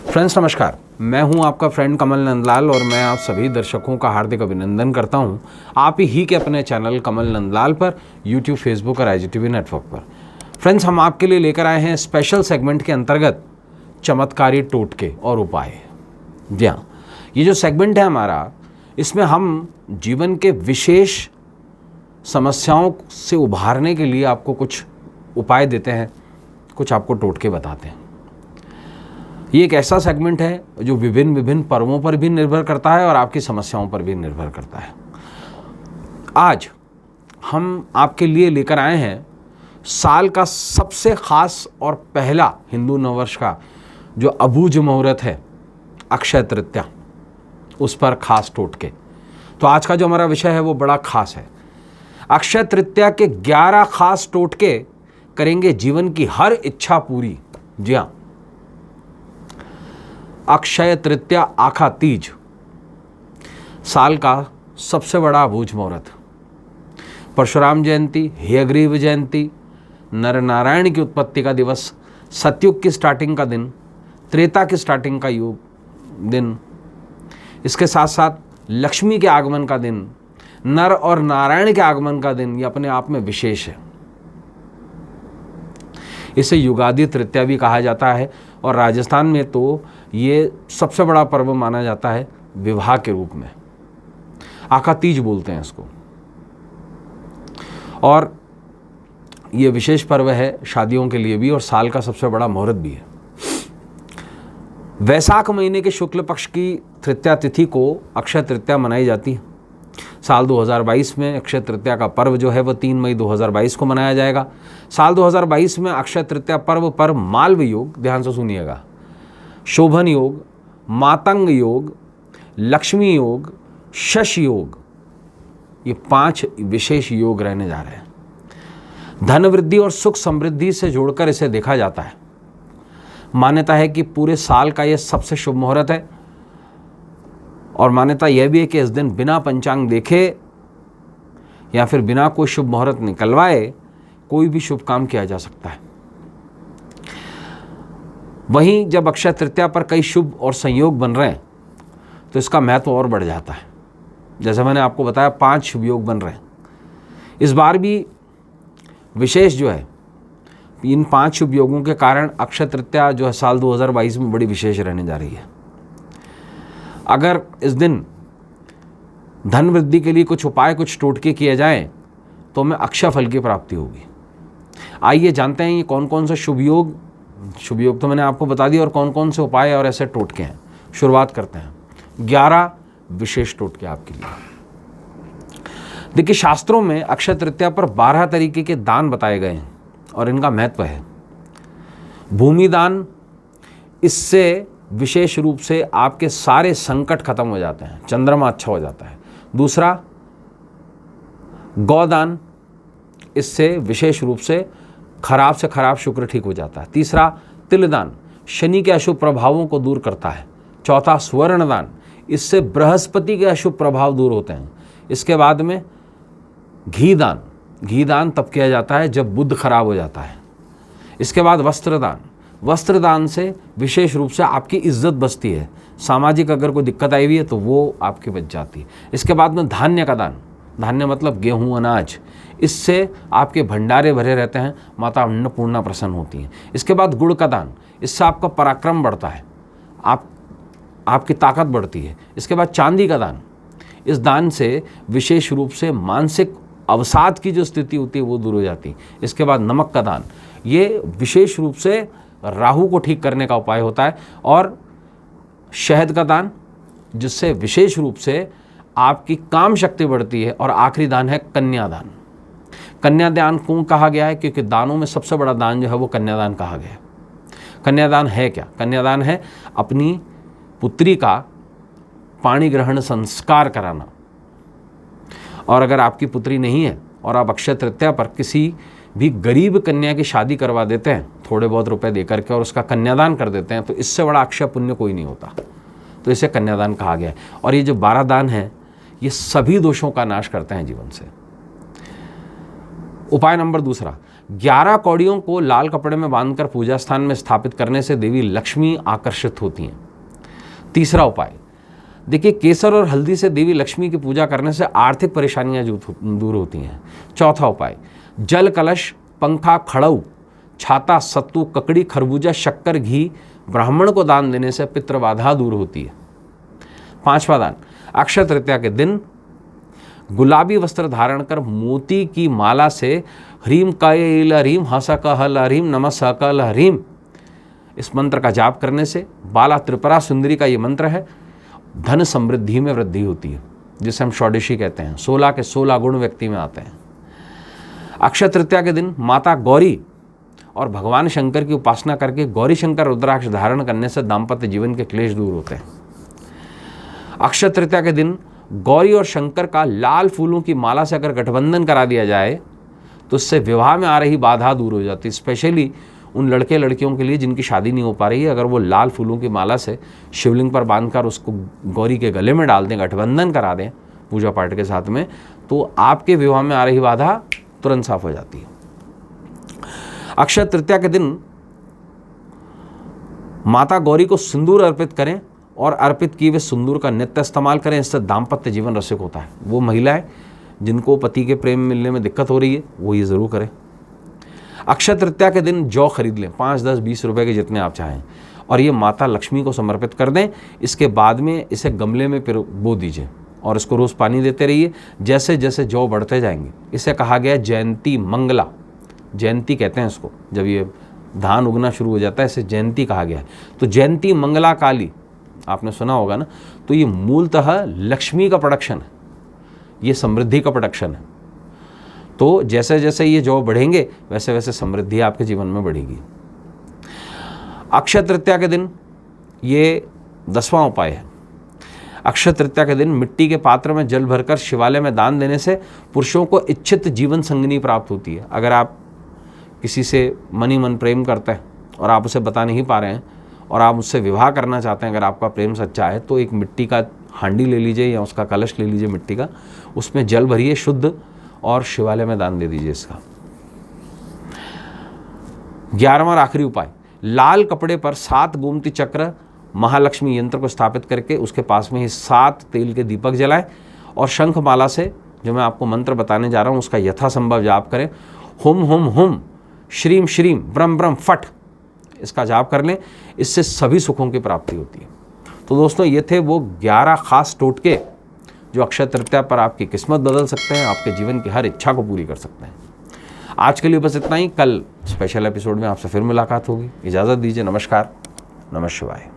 Friends नमस्कार, मैं हूं आपका फ्रेंड कमल नंदलाल और मैं आप सभी दर्शकों का हार्दिक अभिनंदन करता हूं आप ही के अपने चैनल कमल नंदलाल पर यूट्यूब, फेसबुक और IGTV नेटवर्क पर। फ्रेंड्स, हम आपके लिए लेकर आए हैं स्पेशल सेगमेंट के अंतर्गत चमत्कारी टोटके और उपाय। जी हाँ, ये जो सेगमेंट है हमारा, इसमें हम जीवन के विशेष समस्याओं से उभारने के लिए आपको कुछ उपाय देते हैं, कुछ आपको टोटके बताते हैं। ये एक ऐसा सेगमेंट है जो विभिन्न पर्वों पर भी निर्भर करता है और आपकी समस्याओं पर भी निर्भर करता है। आज हम आपके लिए लेकर आए हैं साल का सबसे खास और पहला हिंदू नववर्ष का जो अबूझ मुहूर्त है, अक्षय तृतीया, उस पर खास टोटके। तो आज का जो हमारा विषय है वो बड़ा खास है। अक्षय तृतीया के 11 खास टोटके करेंगे जीवन की हर इच्छा पूरी। जी हाँ, अक्षय तृतीया आखा तीज, साल का सबसे बड़ा अबूझ मुहूर्त। परशुराम जयंती, हयग्रीव जयंती, नर नारायण की उत्पत्ति का दिवस, सतयुग की स्टार्टिंग का दिन, त्रेता की स्टार्टिंग का युग दिन, इसके साथ साथ लक्ष्मी के आगमन का दिन, नर और नारायण के आगमन का दिन, ये अपने आप में विशेष है। इसे युगादि तृतीया भी कहा जाता है और राजस्थान में तो ये सबसे बड़ा पर्व माना जाता है विवाह के रूप में। आखा तीज बोलते हैं इसको। और ये विशेष पर्व है शादियों के लिए भी और साल का सबसे बड़ा मुहूर्त भी है। वैशाख महीने के शुक्ल पक्ष की तृतीया तिथि को अक्षय तृतीया मनाई जाती है। साल 2022 में अक्षय तृतीया का पर्व जो है वो 3 मई 2022 को मनाया जाएगा। साल 2022 में अक्षय तृतीया पर्व पर मालव योग, ध्यान से सुनिएगा, शोभन योग, मातंग योग, लक्ष्मी योग, शश योग, ये 5 विशेष योग रहने जा रहे हैं। धन वृद्धि और सुख समृद्धि से जोड़कर इसे देखा जाता है। मान्यता है कि पूरे साल का यह सबसे शुभ मुहूर्त है और मान्यता यह भी है कि इस दिन बिना पंचांग देखे या फिर बिना कोई शुभ मुहूर्त निकलवाए कोई भी शुभ काम किया जा सकता है। वहीं जब अक्षय तृतीया पर कई शुभ और संयोग बन रहे हैं तो इसका महत्व और बढ़ जाता है। जैसे मैंने आपको बताया 5 शुभ योग बन रहे हैं। इस बार भी विशेष जो है, इन 5 शुभ योगों के कारण अक्षय तृतीया जो है साल 2022 में बड़ी विशेष रहने जा रही है। अगर इस दिन धन वृद्धि के लिए कुछ उपाय, कुछ टोटके किए जाएं तो हमें अक्षय फल की प्राप्ति होगी। आइए जानते हैं ये कौन कौन से शुभ योग तो मैंने आपको बता दिया और कौन कौन से उपाय और ऐसे टोटके हैं। शुरुआत करते हैं 11 विशेष टोटके आपके लिए। देखिए, शास्त्रों में अक्षय तृतीया पर 12 तरीके के दान बताए गए हैं और इनका महत्व है। भूमि दान, इससे विशेष रूप से आपके सारे संकट खत्म हो जाते हैं, चंद्रमा अच्छा हो जाता है। दूसरा, गौदान, इससे विशेष रूप से खराब से खराब शुक्र ठीक हो जाता है। तीसरा, तिलदान, शनि के अशुभ प्रभावों को दूर करता है। चौथा, स्वर्ण दान, इससे बृहस्पति के अशुभ प्रभाव दूर होते हैं। इसके बाद में घी दान तब किया जाता है जब बुध खराब हो जाता है। इसके बाद वस्त्र दान से विशेष रूप से आपकी इज्जत बचती है। सामाजिक अगर कोई दिक्कत आई हुई है तो वो आपकी बच जाती है। इसके बाद में धान्य का दान, धान्य मतलब गेहूं, अनाज, इससे आपके भंडारे भरे रहते हैं, माता अन्नपूर्णा प्रसन्न होती हैं। इसके बाद गुड़ का दान, इससे आपका पराक्रम बढ़ता है, आपकी ताकत बढ़ती है। इसके बाद चांदी का दान, इस दान से विशेष रूप से मानसिक अवसाद की जो स्थिति होती है वो दूर हो जाती है। इसके बाद नमक का दान, ये विशेष रूप से राहु को ठीक करने का उपाय होता है। और शहद का दान, जिससे विशेष रूप से आपकी काम शक्ति बढ़ती है। और आखिरी दान है कन्यादान। कन्यादान क्यों कहा गया है? क्योंकि दानों में सबसे बड़ा दान जो है वो कन्यादान कहा गया है। कन्यादान है क्या? कन्यादान है अपनी पुत्री का पाणी ग्रहण संस्कार कराना। और अगर आपकी पुत्री नहीं है और आप अक्षय तृतीया पर किसी भी गरीब कन्या की शादी करवा देते हैं थोड़े बहुत रुपए दे करके और उसका कन्यादान कर देते हैं, तो इससे बड़ा अक्षय पुण्य कोई नहीं होता। तो इसे कन्यादान कहा गया है। और ये जो 12 दान हैं ये सभी दोषों का नाश करते हैं जीवन से। उपाय नंबर दूसरा, 11 कौड़ियों को लाल कपड़े में बांधकर पूजा स्थान में स्थापित करने से देवी लक्ष्मी आकर्षित होती हैं। तीसरा उपाय, देखिए केसर और हल्दी से देवी लक्ष्मी की पूजा करने से आर्थिक परेशानियां दूर होती हैं। चौथा उपाय, जल कलश, पंखा, खड़ऊ, छाता, सत्तू, ककड़ी, खरबूजा, शक्कर, घी ब्राह्मण को दान देने से पितृबाधा दूर होती है। पांचवा दान, अक्षय तृतीया के दिन गुलाबी वस्त्र धारण कर मोती की माला से ह्रीम कैल ह्रीम हस कहल ह्रीम नमः सकल ह्रीम इस मंत्र का जाप करने से, बाला त्रिपुरा सुंदरी का ये मंत्र है, धन समृद्धि में वृद्धि होती है, जिसे हम षोडशी कहते हैं। 16 के 16 गुण व्यक्ति में आते हैं। अक्षय तृतीया के दिन माता गौरी और भगवान शंकर की उपासना करके गौरी शंकर रुद्राक्ष धारण करने से दाम्पत्य जीवन के क्लेश दूर होते हैं। अक्षय तृतीया के दिन गौरी और शंकर का लाल फूलों की माला से अगर गठबंधन करा दिया जाए तो उससे विवाह में आ रही बाधा दूर हो जाती है। स्पेशली उन लड़के लड़कियों के लिए जिनकी शादी नहीं हो पा रही है, अगर वो लाल फूलों की माला से शिवलिंग पर बांधकर उसको गौरी के गले में डाल दें, गठबंधन करा दें पूजा पाठ के साथ में, तो आपके विवाह में आ रही बाधा तुरंत साफ हो जाती है। अक्षय तृतीया के दिन माता गौरी को सिंदूर अर्पित करें और अर्पित किए हुए सिंदूर का नित्य इस्तेमाल करें, इससे दाम्पत्य जीवन रसिक होता है। वो महिलाएं जिनको पति के प्रेम मिलने में दिक्कत हो रही है वो ये ज़रूर करें। अक्षय तृतीया के दिन जौ खरीद लें, 5, 10, 20 रुपए के जितने आप चाहें, और ये माता लक्ष्मी को समर्पित कर दें। इसके बाद में इसे गमले में बो दीजिए और इसको रोज़ पानी देते रहिए। जैसे जैसे जौ बढ़ते जाएंगे, इसे कहा गया जयंती मंगला, जयंती कहते हैं इसको, जब ये धान उगना शुरू हो जाता है इसे जयंती कहा गया है। तो जयंती मंगला काली आपने सुना होगा ना, तो ये मूलतः लक्ष्मी का प्रोडक्शन है, ये समृद्धि का प्रोडक्शन है। तो जैसे जैसे ये जौ बढ़ेंगे वैसे वैसे समृद्धि आपके जीवन में बढ़ेगी। अक्षय तृतीया के दिन ये 10वां उपाय है। अक्षय तृतीया के दिन मिट्टी के पात्र में जल भरकर शिवालय में दान देने से पुरुषों को इच्छित जीवन संगिनी प्राप्त होती है। अगर आप किसी से मनी मन प्रेम करते हैं और आप उसे बता नहीं पा रहे हैं और आप उससे विवाह करना चाहते हैं, अगर आपका प्रेम सच्चा है, तो एक मिट्टी का हांडी ले लीजिए या उसका कलश ले लीजिए मिट्टी का, उसमें जल भरिए शुद्ध और शिवालय में दान दे दीजिए इसका। 11वां और आखिरी उपाय, लाल कपड़े पर 7 गोमती चक्र महालक्ष्मी यंत्र को स्थापित करके उसके पास में ही 7 तेल के दीपक जलाएं और शंख माला से जो मैं आपको मंत्र बताने जा रहा हूं उसका यथासंभव जाप करें। हुम हुम हुम श्रीम श्रीम ब्रह्म ब्रह्म फट इसका जाप कर लें, इससे सभी सुखों की प्राप्ति होती है। तो दोस्तों ये थे वो 11 खास टोटके जो अक्षय तृतीया पर आपकी किस्मत बदल सकते हैं, आपके जीवन की हर इच्छा को पूरी कर सकते हैं। आज के लिए बस इतना ही। कल स्पेशल एपिसोड में आपसे फिर मुलाकात होगी। इजाज़त दीजिए। नमस्कार। नमः शिवाय।